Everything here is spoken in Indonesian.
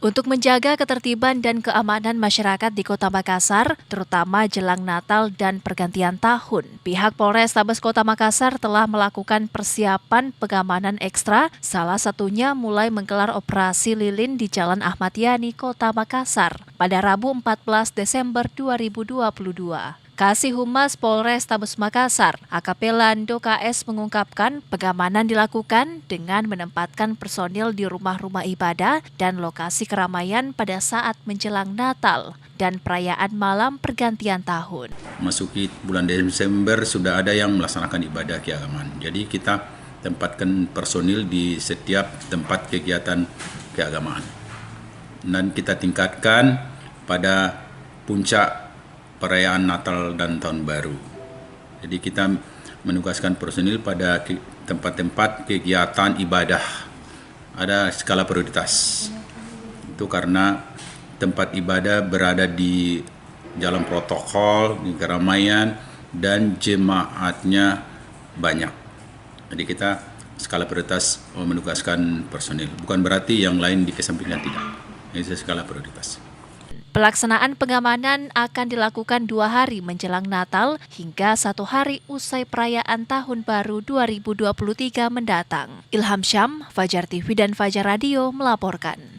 Untuk menjaga ketertiban dan keamanan masyarakat di Kota Makassar, terutama jelang Natal dan pergantian tahun, pihak Polrestabes Kota Makassar telah melakukan persiapan pengamanan ekstra, salah satunya mulai menggelar operasi lilin di Jalan Ahmad Yani, Kota Makassar, pada Rabu 14 Desember 2022. Kasih Humas Polrestabes Makassar, AKP Lando KS mengungkapkan pengamanan dilakukan dengan menempatkan personil di rumah-rumah ibadah dan lokasi keramaian pada saat menjelang Natal dan perayaan malam pergantian tahun. Masuki bulan Desember sudah ada yang melaksanakan ibadah keagamaan. Jadi kita tempatkan personil di setiap tempat kegiatan keagamaan. Dan kita tingkatkan pada puncak perayaan Natal dan Tahun Baru. Jadi kita menugaskan personil pada tempat-tempat kegiatan ibadah. Ada skala prioritas. Itu karena tempat ibadah berada di jalan protokol, di keramaian, dan jemaatnya banyak. Jadi kita skala prioritas menugaskan personil. Bukan berarti yang lain dikesampingkan, tidak. Ini skala prioritas. Pelaksanaan pengamanan akan dilakukan 2 hari menjelang Natal hingga 1 hari usai perayaan Tahun Baru 2023 mendatang. Ilham Syam, Fajar TV dan Fajar Radio melaporkan.